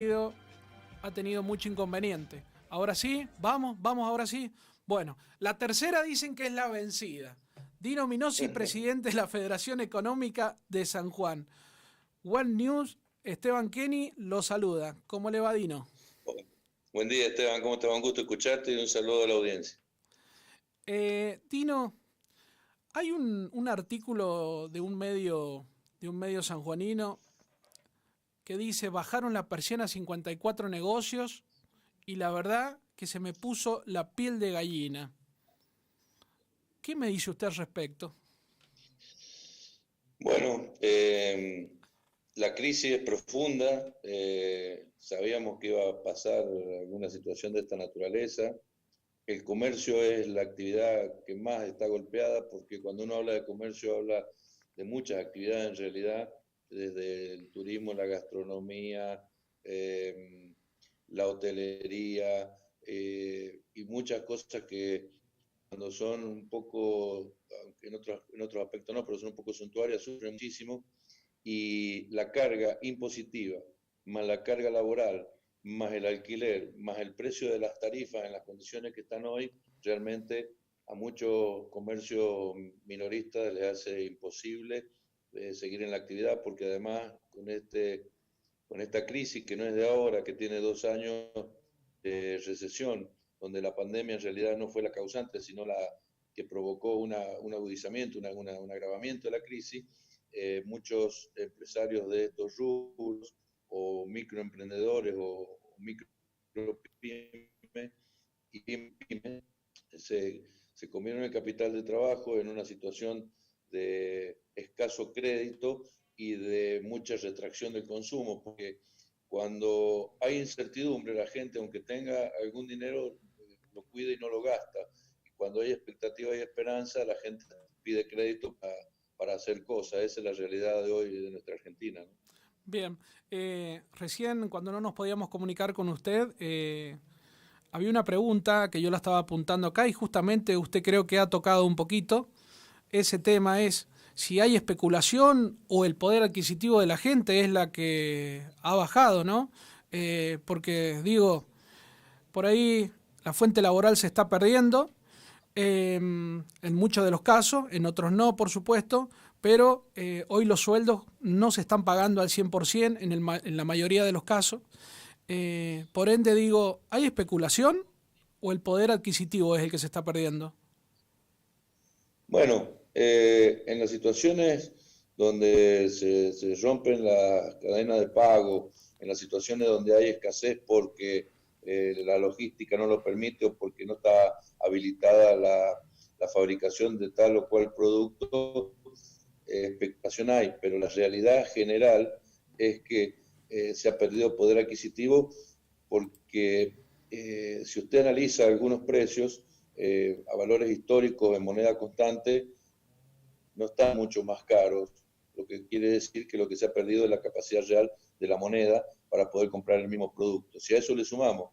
ha tenido mucho inconveniente. Ahora sí, vamos, ahora sí. Bueno, la tercera dicen que es la vencida. Dino Minosi, presidente de la Federación Económica de San Juan. One News, Esteban Kenny lo saluda. ¿Cómo le va, Dino? Buen día, Esteban. ¿Cómo te va? Un gusto escucharte y un saludo a la audiencia. Dino, hay un artículo de un medio sanjuanino que dice bajaron la persiana a 54 negocios y la verdad que se me puso la piel de gallina. ¿Qué me dice usted al respecto? Bueno, la crisis es profunda. Sabíamos que iba a pasar alguna situación de esta naturaleza. El comercio es la actividad que más está golpeada porque cuando uno habla de comercio habla de muchas actividades en realidad, desde el turismo, la gastronomía, la hotelería y muchas cosas que cuando son un poco, aunque en otros aspectos no, pero son un poco suntuarias, sufren muchísimo y la carga impositiva, más la carga laboral, más el alquiler, más el precio de las tarifas en las condiciones que están hoy, realmente a muchos comercios minoristas les hace imposible seguir en la actividad porque además con esta crisis que no es de ahora, que tiene 2 años de recesión, donde la pandemia en realidad no fue la causante, sino la que provocó un agudizamiento, un agravamiento de la crisis, muchos empresarios de estos rubros o microemprendedores o micro pymes y pymes se comieron el capital de trabajo en una situación de escaso crédito y de mucha retracción del consumo, porque cuando hay incertidumbre, la gente, aunque tenga algún dinero, lo cuida y no lo gasta. Y cuando hay expectativa y esperanza, la gente pide crédito para hacer cosas. Esa es la realidad de hoy de nuestra Argentina, ¿no? Bien, recién cuando no nos podíamos comunicar con usted, había una pregunta que yo la estaba apuntando acá y justamente usted creo que ha tocado un poquito. Ese tema es si hay especulación o el poder adquisitivo de la gente es la que ha bajado, ¿no? Porque digo, por ahí la fuente laboral se está perdiendo, en muchos de los casos, en otros no, por supuesto, pero hoy los sueldos no se están pagando al 100% en la mayoría de los casos. Por ende, digo, ¿hay especulación o el poder adquisitivo es el que se está perdiendo? Bueno, en las situaciones donde se rompen las cadenas de pago, en las situaciones donde hay escasez porque la logística no lo permite o porque no está habilitada la fabricación de tal o cual producto, especulación hay, pero la realidad general es que se ha perdido poder adquisitivo porque si usted analiza algunos precios a valores históricos en moneda constante, no están mucho más caros, lo que quiere decir que lo que se ha perdido es la capacidad real de la moneda para poder comprar el mismo producto. Si a eso le sumamos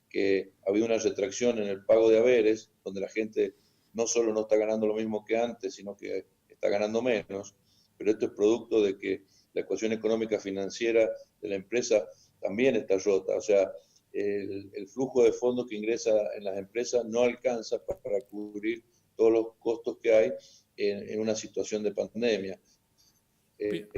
que ha habido una retracción en el pago de haberes, donde la gente no solo no está ganando lo mismo que antes, sino que está ganando menos, pero esto es producto de que la ecuación económica financiera de la empresa también está rota, o sea, el flujo de fondos que ingresa en las empresas no alcanza para cubrir todos los costos que hay en una situación de pandemia. Bien.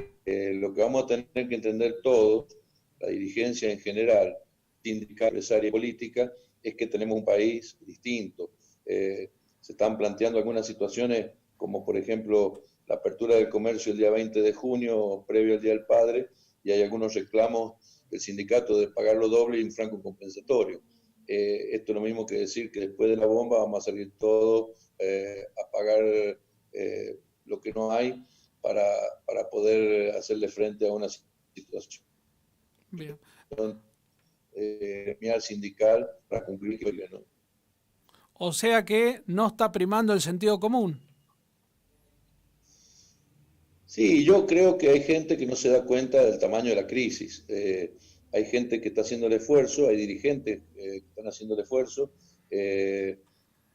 Lo que vamos a tener que entender todos, la dirigencia en general, sindical, empresaria y política, es que tenemos un país distinto. Se están planteando algunas situaciones, como por ejemplo la apertura del comercio el día 20 de junio, previo al Día del Padre, y hay algunos reclamos del sindicato de pagar lo doble y un franco compensatorio. Esto es lo mismo que decir que después de la bomba vamos a salir todos a pagar lo que no hay para, para poder hacerle frente a una situación Bien. sindical para cumplir que no. O sea que no está primando el sentido común. Sí, yo creo que hay gente que no se da cuenta del tamaño de la crisis. Hay gente que está haciendo el esfuerzo, hay dirigentes que están haciendo el esfuerzo, eh,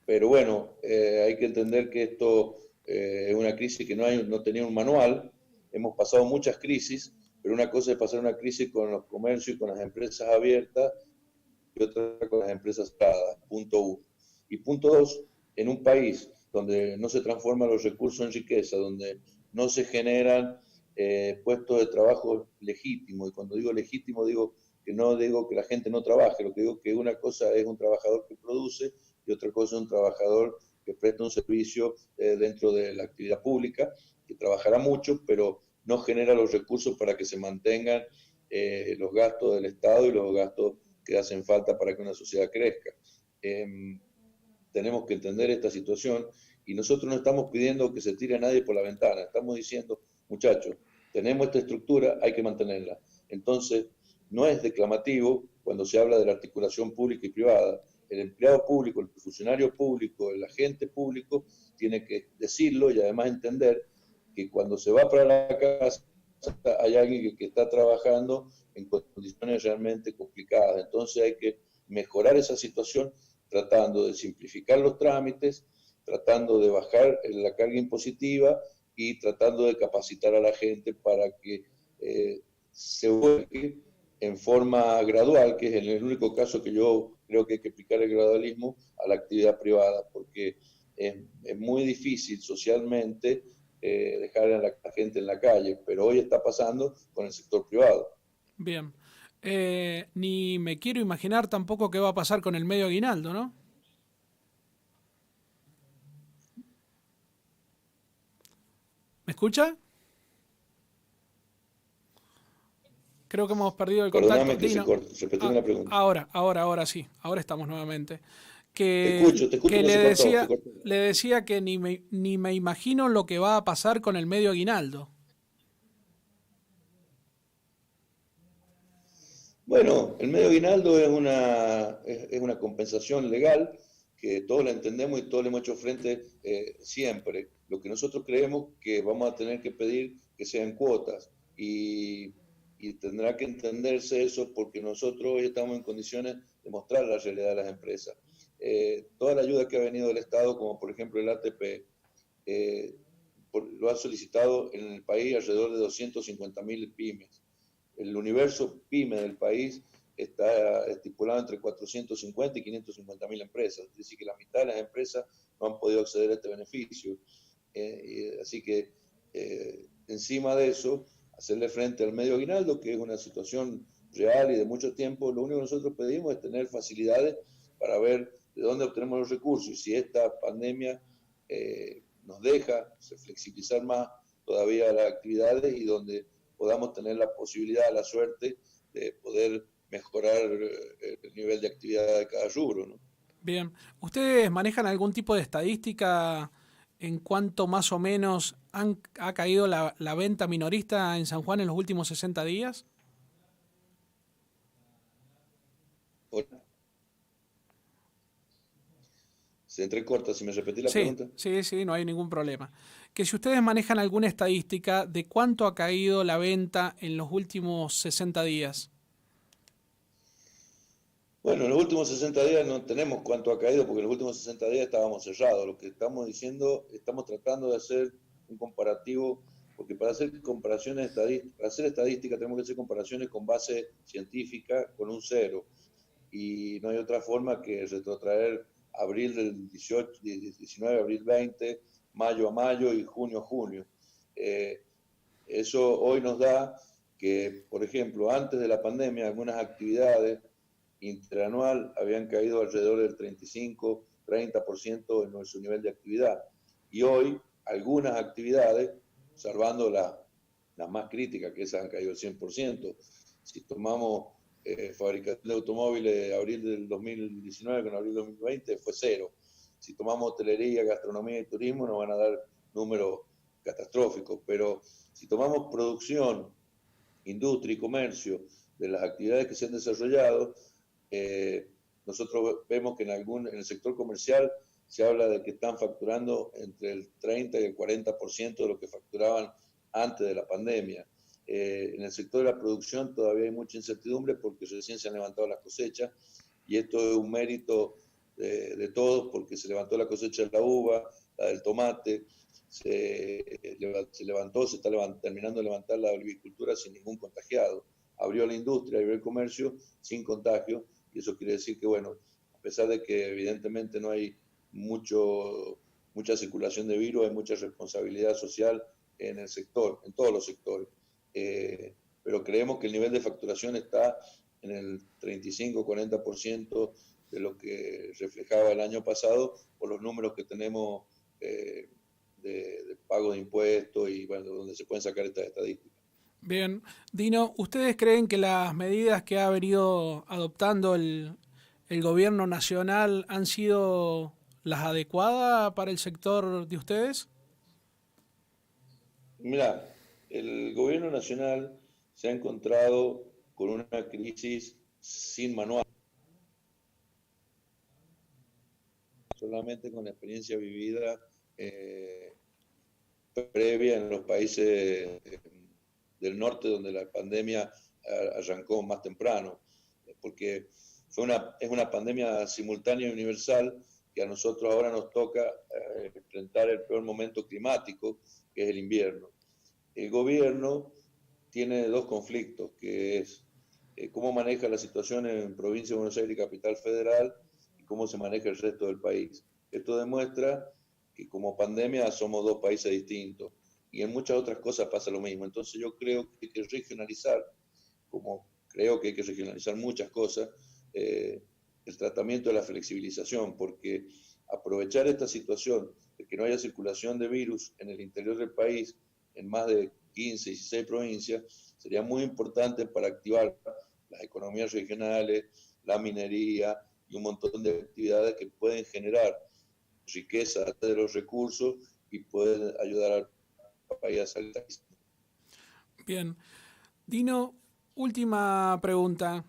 pero bueno, hay que entender que esto es una crisis que no tenía un manual. Hemos pasado muchas crisis pero una cosa es pasar una crisis con los comercios y con las empresas abiertas y otra con las empresas cerradas, punto uno. Y punto dos, en un país donde no se transforman los recursos en riqueza, donde no se generan puestos de trabajo legítimos, y cuando digo legítimo digo que no digo que la gente no trabaje, lo que digo que una cosa es un trabajador que produce y otra cosa es un trabajador que presta un servicio dentro de la actividad pública, que trabajará mucho, pero no genera los recursos para que se mantengan los gastos del Estado y los gastos que hacen falta para que una sociedad crezca. Tenemos que entender esta situación y nosotros no estamos pidiendo que se tire a nadie por la ventana, estamos diciendo, muchachos, tenemos esta estructura, hay que mantenerla. Entonces, no es declamativo cuando se habla de la articulación pública y privada. El empleado público, el funcionario público, el agente público tiene que decirlo y además entender que cuando se va para la casa hay alguien que está trabajando en condiciones realmente complicadas. Entonces hay que mejorar esa situación tratando de simplificar los trámites, tratando de bajar la carga impositiva y tratando de capacitar a la gente para que se vuelque en forma gradual, que es el único caso que yo creo que hay que aplicar el gradualismo a la actividad privada, porque es muy difícil socialmente dejar a la gente en la calle, pero hoy está pasando con el sector privado. Bien. Ni me quiero imaginar tampoco qué va a pasar con el medio aguinaldo, ¿no? ¿Me escucha? Creo que hemos perdido el contacto. Perdóname que Dino. repetime la pregunta. Ahora sí. Ahora estamos nuevamente. Te escucho, Que pero se cortó. le decía que ni me imagino lo que va a pasar con el medio aguinaldo. Bueno, el medio aguinaldo es una compensación legal que todos la entendemos y todos le hemos hecho frente siempre. Lo que nosotros creemos que vamos a tener que pedir que sean cuotas y tendrá que entenderse eso porque nosotros hoy estamos en condiciones de mostrar la realidad de las empresas. Toda la ayuda que ha venido del Estado, como por ejemplo el ATP, lo ha solicitado en el país alrededor de 250.000 pymes. El universo pyme del país está estipulado entre 450 y 550.000 empresas, es decir, que la mitad de las empresas no han podido acceder a este beneficio. Así que encima de eso, hacerle frente al medio aguinaldo, que es una situación real y de mucho tiempo, lo único que nosotros pedimos es tener facilidades para ver de dónde obtenemos los recursos y si esta pandemia nos deja flexibilizar más todavía las actividades y donde podamos tener la posibilidad, la suerte de poder mejorar el nivel de actividad de cada rubro, ¿no? Bien. ¿Ustedes manejan algún tipo de estadística en cuánto más o menos ha caído la venta minorista en San Juan en los últimos 60 días? Se entrecorta, si me repetís la Sí, pregunta. sí, no hay ningún problema. Que si ustedes manejan alguna estadística de cuánto ha caído la venta en los últimos 60 días. Bueno, en los últimos 60 días no tenemos cuánto ha caído, porque en los últimos 60 días estábamos cerrados. Lo que estamos diciendo, estamos tratando de hacer un comparativo, porque para hacer comparaciones estadísticas, para hacer estadística tenemos que hacer comparaciones con base científica, con un cero. Y no hay otra forma que retrotraer abril del 18, 19, abril 20, mayo a mayo y junio a junio. Eso hoy nos da que, por ejemplo, antes de la pandemia, algunas actividades interanual habían caído alrededor del 35-30% en nuestro nivel de actividad. Y hoy, algunas actividades, salvando las más críticas, que esas han caído el 100%, si tomamos fabricación de automóviles de abril del 2019 con abril del 2020, fue cero. Si tomamos hotelería, gastronomía y turismo, nos van a dar números catastróficos. Pero si tomamos producción, industria y comercio de las actividades que se han desarrollado, nosotros vemos que en el sector comercial se habla de que están facturando entre el 30 y el 40% de lo que facturaban antes de la pandemia. En el sector de la producción todavía hay mucha incertidumbre porque recién se han levantado las cosechas y esto es un mérito de todos porque se levantó la cosecha de la uva, la del tomate, se levantó, se está terminando de levantar la agricultura sin ningún contagiado. Abrió la industria, abrió el comercio sin contagio, y eso quiere decir que, bueno, a pesar de que evidentemente no hay mucha circulación de virus, hay mucha responsabilidad social en el sector, en todos los sectores. Pero creemos que el nivel de facturación está en el 35-40% de lo que reflejaba el año pasado, por los números que tenemos de pago de impuestos y, bueno, donde se pueden sacar estas estadísticas. Bien, Dino, ¿ustedes creen que las medidas que ha venido adoptando el gobierno nacional han sido las adecuadas para el sector de ustedes? Mira, el gobierno nacional se ha encontrado con una crisis sin manual, solamente con la experiencia vivida previa en los países del norte, donde la pandemia arrancó más temprano, porque es una pandemia simultánea y universal, que a nosotros ahora nos toca enfrentar el peor momento climático, que es el invierno. El gobierno tiene dos conflictos, que es cómo maneja la situación en Provincia de Buenos Aires y Capital Federal, y cómo se maneja el resto del país. Esto demuestra que como pandemia somos dos países distintos, y en muchas otras cosas pasa lo mismo. Entonces yo creo que hay que regionalizar, como creo que hay que regionalizar muchas cosas, el tratamiento de la flexibilización, porque aprovechar esta situación de que no haya circulación de virus en el interior del país, en más de 15, 16 provincias, sería muy importante para activar las economías regionales, la minería y un montón de actividades que pueden generar riqueza de los recursos y pueden ayudar al país a salir. Bien. Dino, última pregunta.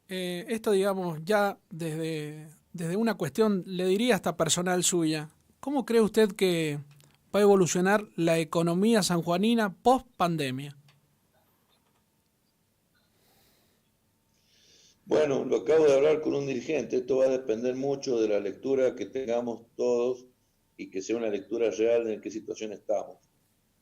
Esto, digamos, ya desde una cuestión, le diría hasta personal suya. ¿Cómo cree usted que va a evolucionar la economía sanjuanina post pandemia? Bueno, lo acabo de hablar con un dirigente. Esto va a depender mucho de la lectura que tengamos todos y que sea una lectura real de en qué situación estamos.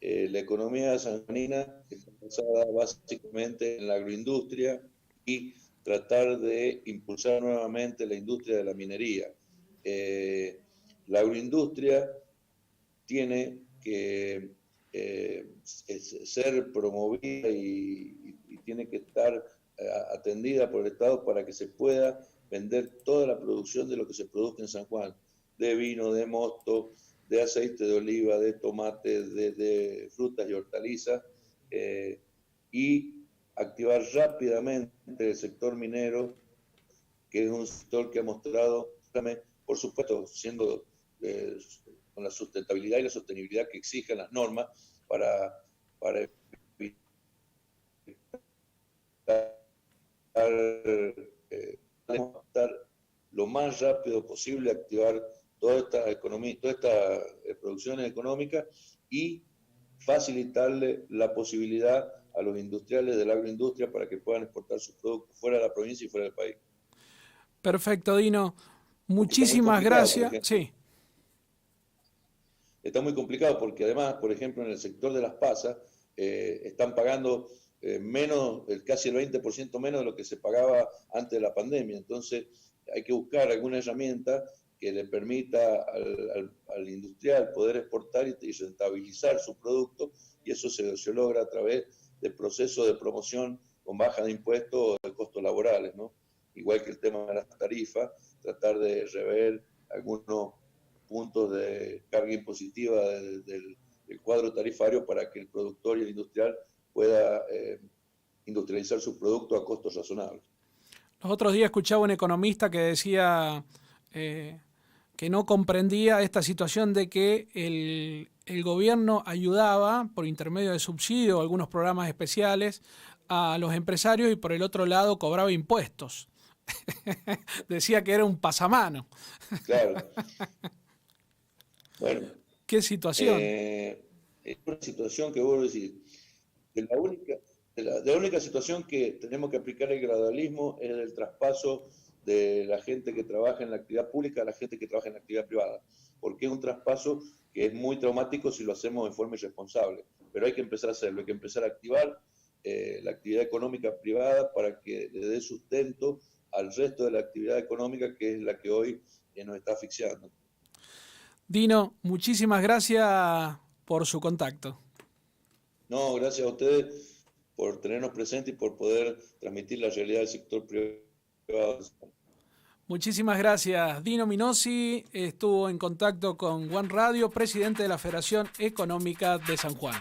La economía sanjuanina está basada básicamente en la agroindustria y tratar de impulsar nuevamente la industria de la minería. La agroindustria tiene que ser promovida y tiene que estar atendida por el Estado para que se pueda vender toda la producción de lo que se produzca en San Juan, de vino, de mosto, de aceite de oliva, de tomate, de frutas y hortalizas, y activar rápidamente el sector minero, que es un sector que ha mostrado, por supuesto, siendo con la sustentabilidad y la sostenibilidad que exigen las normas para estar lo más rápido posible, activar toda esta economía, todas estas producciones económicas y facilitarle la posibilidad a los industriales de la agroindustria para que puedan exportar sus productos fuera de la provincia y fuera del país. Perfecto, Dino. Porque está muy Muchísimas complicado, por gracias. ejemplo. Sí, Está muy complicado porque además, por ejemplo, en el sector de las pasas, están pagando menos, casi el 20% menos de lo que se pagaba antes de la pandemia. Entonces, hay que buscar alguna herramienta que le permita al industrial poder exportar y rentabilizar su producto, y eso se logra a través de procesos de promoción con baja de impuestos o de costos laborales, ¿no? Igual que el tema de las tarifas, tratar de rever algunos puntos de carga impositiva del cuadro tarifario para que el productor y el industrial pueda industrializar su producto a costos razonables. los otros días escuchaba un economista que decía que no comprendía esta situación de que el gobierno ayudaba por intermedio de subsidios o algunos programas especiales a los empresarios y por el otro lado cobraba impuestos. Decía que era un pasamano. Claro. Bueno, ¿Qué situación? es una situación que vuelvo a decir, de la única situación que tenemos que aplicar el gradualismo es el traspaso de la gente que trabaja en la actividad pública a la gente que trabaja en la actividad privada, porque es un traspaso que es muy traumático si lo hacemos de forma irresponsable. Pero hay que empezar a hacerlo, hay que empezar a activar la actividad económica privada para que le dé sustento al resto de la actividad económica, que es la que hoy nos está asfixiando. Dino, muchísimas gracias por su contacto. No, gracias a ustedes por tenernos presentes y por poder transmitir la realidad del sector privado. Muchísimas gracias. Dino Minosi estuvo en contacto con One Radio, presidente de la Federación Económica de San Juan.